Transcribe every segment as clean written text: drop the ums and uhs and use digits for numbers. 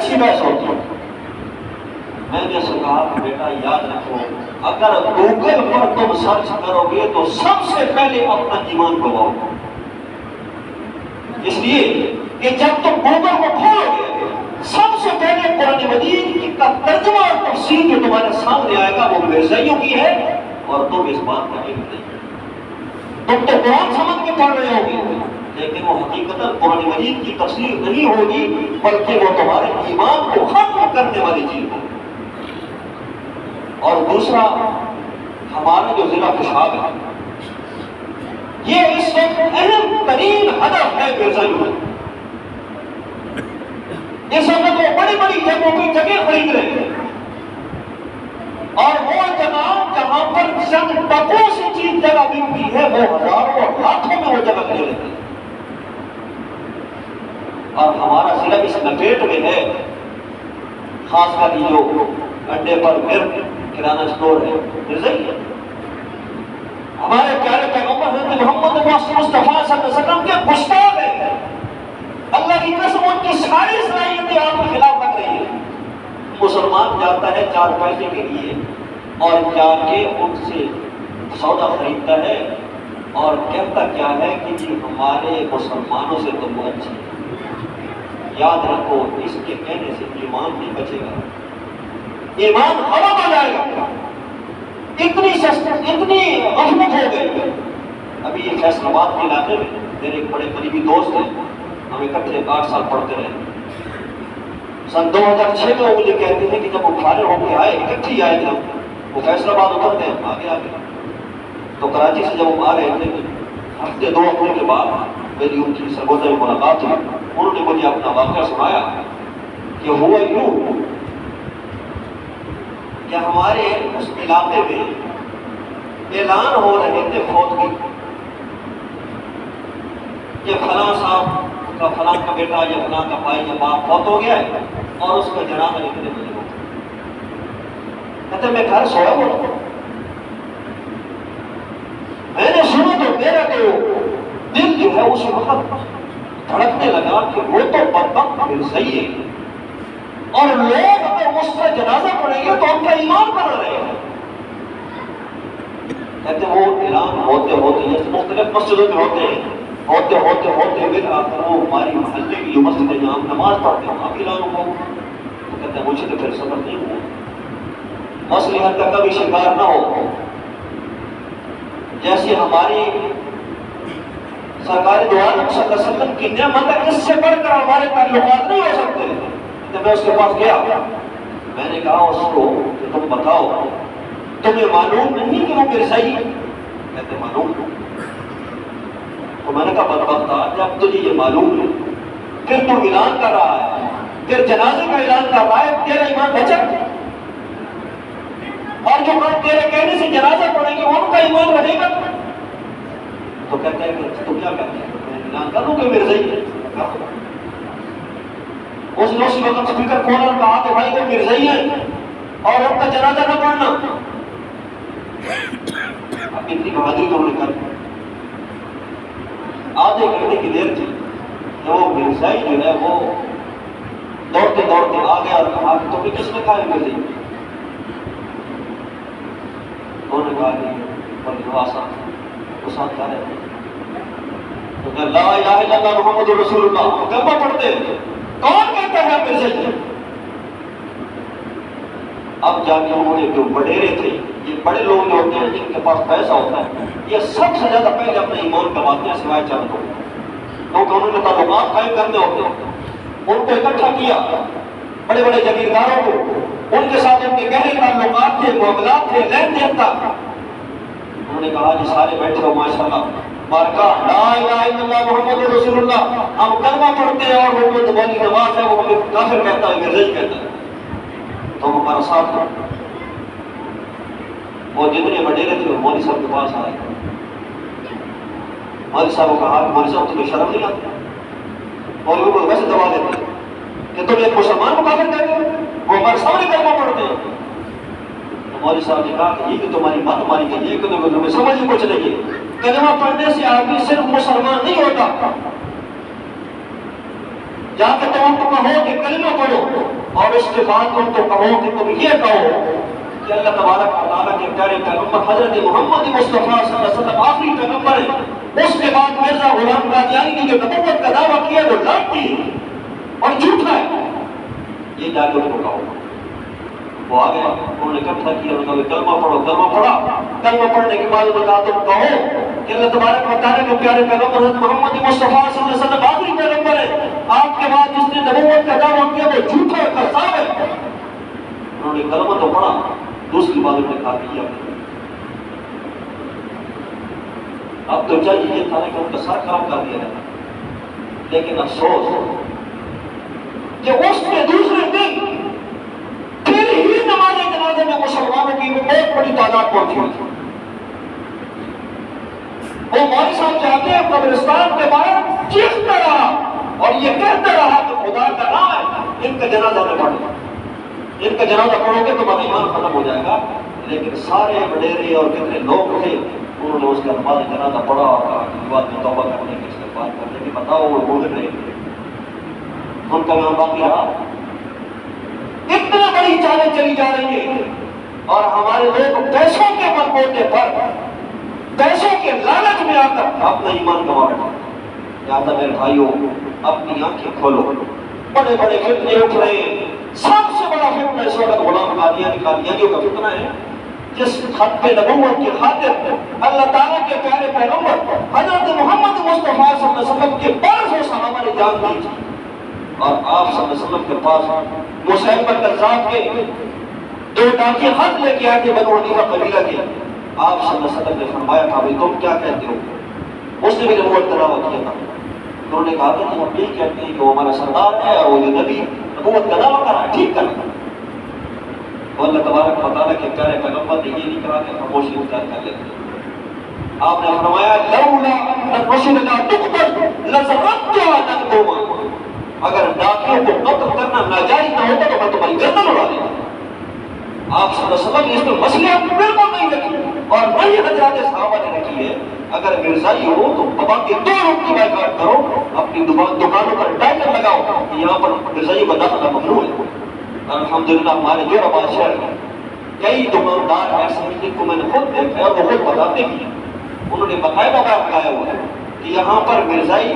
اچھی بحث ہوتی ہے۔ میں نے اسے کہا کہ بیٹا یاد رکھو، اگر گوگل پر تم سرچ کرو گے تو سب سے پہلے اپنا ایمان گواؤ گے، اس لیے کہ جب تم گوگل کو کھولو گے سب سے پہلے قرآن مجید کی ترجمہ اور تفسیر جو تمہارے سامنے آئے گا وہ مرزائیوں کی ہے، اور تم اس بات کا علم نہیں۔ تم تو قرآن سمجھ کے پڑھ رہے ہوگے لیکن وہ حقیقتاً قرآن مجید کی تفسیر نہیں ہوگی، بلکہ وہ تمہارے ایمان کو ختم کرنے والی چیز ہے۔ اور دوسرا، ہمارا جو ضلع پیشاب ہے یہ اس وقت اہم ترین ہدف ہے مرزائیوں کا۔ اس وقت وہ بڑی بڑی جگہوں پہ جگہ خرید رہے ہیں، اور وہ جگہ جہاں پر چند ٹکوں سے چیز جگہ ملتی ہے وہ ہزاروں اور لاکھوں میں وہ جگہ لے لیتے ہیں، اور ہمارا ضلع اس لپیٹ میں ہے، خاص کر یہ جو اڈے پر مرد کرانہ اسٹور ہے مرزائی ہے۔ ہمارے پیارے پیغمبر حضرت محمد مصطفیٰ صلی اللہ علیہ وسلم کے گستاخ ہیں، اللہ کی قسم ان کی ساری صلاحیتیں آپ کے خلاف لگ رہی ہیں۔ مسلمان جاتا ہے 4 پیسے کے لیے اور جا کے ان سے سودا خریدتا ہے اور کہتا کیا ہے کہ جی ہمارے مسلمانوں سے تو وہ اچھی ہے۔ یاد رکھو، اس کے کہنے سے ایمان نہیں بچے گا، ایمان ہوا ہو جائے گا۔ اتنی غفلت ہو گئی۔ ابھی یہ فیصل آباد کے علاقے میں میرے ایک بڑے قریبی دوست ہیں، ہم اکٹھے 8 سال پڑھتے رہے۔ سن 2006 میں وہ مجھے کہتے ہیں کہ جب وہ فارغ ہو کے آئے، اکٹھے ہی آئے تھے ہم، وہ فیصل آباد اترتے ہیں آگے تو کراچی سے جب وہ آ رہے تھے ہفتے 2 ہفتے کے بعد میری ان کی سرگودا میں ملاقات ہوئی۔ انہوں نے مجھے اپنا واقعہ سنایا کہ ہوا یوں کہ ہمارے اس علاقے میں اعلان ہو رہے تھے فوتگی کہ فلاں صاحب کا فلاں کا بیٹا یا فلاں کا بھائی یا باپ فوت ہو گیا ہے اور اس کا جنازہ نکلنے نہیں ہوتا۔ کہتے میں گھر سویا ہوا، میں نے سنا تو میرا تو دل جو ہے اس وقت دھڑکنے لگا کہ وہ تو بدبخت مرزائی ہے، اور لوگ اگر اس کا جنازہ پڑھیں گے تو ان کا ایمان بنا رہے ہیں۔ کہتے وہ اعلان ہوتے ہوتے جیسے مختلف مسجدوں میں ہوتے ہیں، ہوتے پھر آخر وہ ہماری محلے کی جو مسجد ہے جہاں ہم نماز پڑھتے ہیں اب اعلان ہو، تو کہتے ہیں مجھے تو پھر صبر نہیں ہوا، مصلحت کا کبھی شکار نہ ہو۔ جیسے ہماری سرکار دو عالم صلی اللہ علیہ وسلم کی نعمت ہے، اس سے بڑھ کر ہمارے تعلقات نہیں ہو سکتے۔ میں اس کے پاس گیا، میں نے کہا اس کو کہ تم بتاؤ تمہیں معلوم نہیں کہ وہ مرزائی ہے؟ کہتے معلوم ہے۔ تو میں نے کہا بدبخت جب تجھے یہ معلوم ہے پھر تو اعلان کر رہا ہے، پھر جنازے کا اعلان کر رہا ہے، تیرا ایمان بچا، اور جو لوگ تیرے کہنے سے جنازہ پڑھیں گے ان کا ایمان رہے گا۔ تو کہتے ہیں کہ تو کیا کہتے ہیں؟ میں اعلان کر دوں کہ مرزائی ہے۔ اس نے اسی وقت اسپیکر کھولا اور کہا کہ بھائی وہ مرزائی ہے اور ان کا جنازہ نہ پڑھنا۔ اب اتنی بہادری تو انہوں نے کر آدھے گھنٹے کی دیر تھی کہ وہ مرزائی جو ہے وہ دوڑتے آ گیا اور کہا کہ تمہیں کس نے کہا ہے مرزائی؟ انہوں نے کہا کہ ساتھ کیا رہے تو لا الہ الا اللہ محمد رسول اللہ کلمہ پڑھتے ہیں، کون کہتا ہے مرزائی؟ اب جا کے انہوں نے جو بڑیرے تھے، یہ بڑے لوگ جو ہوتے ہیں جن کے پاس پیسہ ہوتا ہے، یہ سب سے زیادہ پہلے اپنے ایمان کماتے ہیں سوائے چند کو، کیونکہ انہوں نے تعلقات قائم کرنے ہوتے ہیں۔ ان کو اکٹھا کیا، بڑے بڑے جاگیرداروں کو، ان کے ساتھ ان کے گہرے تعلقات تھے، معاملات تھے، لین دین تھا۔ انہوں نے کہا جی سارے بیٹھے ہو ماشاءاللہ بارکہ لا الہ الا اللہ محمد رسول اللہ، ہم کلمہ پڑھتے ہیں اور وہ والی نماز ہے وہ ہمیں کافر کہتا ہے، مرزائی کہتا ہے، تو ہمارا ساتھ ہو۔ وہ جتنے وڈیرے تھے مولوی صاحب کے پاس آئے، مولوی صاحب کو کہا کہ مولوی صاحب تمہیں شرم نہیں آتی؟ مولوی کو ویسے دبا دیتے کہ تم ایک مسلمان کو کافر کہتے ہو، وہ ہمارے سامنے کلمہ پڑھتے ہیں۔ تو مولوی صاحب نے کہا کہ یہ کہ تمہاری بات ہماری کہ یہ کہ تمہیں سمجھ ہی کچھ نہیں ہے، کلمہ پڑھنے سے آدمی صرف مسلمان نہیں ہوتا، جا کے تم ان کو کہو کہ کلمہ پڑھو، اور اس کے بعد تم تو کہو کہ تم یہ کہو کہ اللہ تبارک و تعالیٰ کے پیارے پیغمبر حضرت محمد مصطفیٰ صلی اللہ علیہ وسلم آخری پیغمبر ہے۔ اس کے بعد مرزا غلام قادیانی کی جو نبوت کا دعویٰ کیا وہ لانتی ہے اور جھوٹا ہے، یہ جا کے ان کو کہو۔ وہ آ گیا، انہوں نے اکٹھا کیا، انہوں نے کلمہ پڑھو، کلمہ پڑھا۔ کلمہ پڑھنے کے بعد انہوں نے تم کہو کہ اللہ تبارک و تعالیٰ کے پیارے پیغمبر حضرت محمد مصطفیٰ صلی اللہ علیہ وسلم آخری پیغمبر ہے، آپ کے بعد جس نے نبوت کا دعویٰ کیا وہ جھوٹا ہے، کذاب ہے۔ انہوں نے کلمہ تو پڑھا، دوسری بات انہوں نے کہا کہ اب تو چاہیے یہ تھا کہ ان کا سر کام کر دیا جاتا، لیکن افسوس کہ اس کے دوسرے دن پھر ہی نماز جنازے میں مسلمانوں کی بہت بڑی تعداد پہنچی ہوئی۔ وہ مولوی صاحب جاتے ہیں قبرستان کے باہر چیختا رہا اور یہ کہتا رہا کہ خدا کا نام ہے ان کا جنازہ نہ پڑھو، ان کا جنازہ پڑھو گے تو تمہارا ایمان ختم ہو جائے گا۔ لیکن سارے وڈیرے اور کتنے لوگ تھے، انہوں نے اس کا نماز جنازہ پڑھا اور کہا کہ بعد میں توبہ کرنے کی، استغفار کرنے کی، بتاؤ وہ بول رہے تھے، ان کا نام باقی رہا۔ اتنا بڑی چالیں چلی جا رہی ہیں اور ہمارے لوگ پیسوں کے بلبوتے پر، پیسوں کے لالچ میں آ کر اپنا ایمان گنوا رہے ہیں۔ لہٰذا میرے بھائیوں، اپنی آنکھیں کھولو، بڑے بڑے فتنے اٹھ رہے ہیں۔ سب سے بڑا فتنہ اس وقت غلام قادیانیوں کا فتنہ ہے، جس خط نبوت کی خاطر اللہ تعالیٰ کے پیارے پیغمبر حضرت محمد مصطفیٰ صلی اللہ علیہ وسلم کے 1200 صحابہ نے جان دی تھی، اور آپ صلی اللہ علیہ وسلم کے پاس مسیلمہ کذاب کے 2 ڈاکیے خط لے کے آئے تھے بنو حنیفہ قبیلہ کے۔ آپ صلی اللہ علیہ وسلم نے فرمایا تھا بھائی تم کیا کہتے ہو؟ اس نے بھی نبوت کا دعویٰ کیا تھا، انہوں نے کہا کہ ہم یہی کہتے ہیں کہ وہ ہمارا سردار ہے اور وہ جو نبی نبوت کا دعویٰ کر رہا ہے ٹھیک کر رہا ہے۔ اللہ تبارک و تعالیٰ کے پیارے پیغمبر نے یہ نہیں کہا کہ خاموشی اختیار کر لیتے ہیں۔ آپ نے فرمایا لولا ان الرسل لا تقتل لضربتها نقدما، اگر ڈاکیوں کو قتل کرنا ناجائز نہ ہوتا تو میں تمہاری گردن اڑا دیتا۔ آپ صلی اللہ علیہ وسلم نے اس میں مصلحت بالکل نہیں رکھی، اور وہی حضرات صحابہ نے رکھی ہے، اگر مرزائی ہو تو بابا کے 2 روز کی بائیکاٹ کرو، اپنی دکانوں پر ٹائٹل لگاؤ کہ یہاں پر مرزائی کا داخلہ ممنوع ہے۔ الحمدللہ ہمارے جو آباد شہر میں کئی دکاندار ایسے ہیں جن کو میں نے خود دیکھا ہے اور وہ خود بتاتے بھی ہیں، انہوں نے باقاعدہ لگایا ہوا ہے کہ یہاں پر مرزائی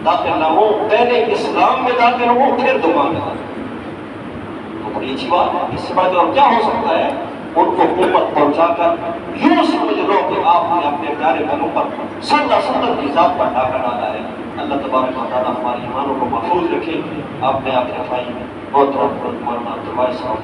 داخل نہ ہو، پہلے اسلام میں داخل ہو پھر دکان میں داخل ہو۔ تو بڑی اچھی بات ہے، اس سے بڑھ اور کیا ہو سکتا ہے؟ ان کو قوت پہنچا کر یوں سمجھ لو کہ آپ نے اپنے پیارے بنوں پر صلی اللہ علیہ وسلم کی ذات پر ڈاکہ ڈالا ہے۔ اللہ تبارک و تعالیٰ ہمارے ایمانوں کو محفوظ رکھے۔ آپ نے اپنے بھائی بہت مولانا عبدالوائے صاحب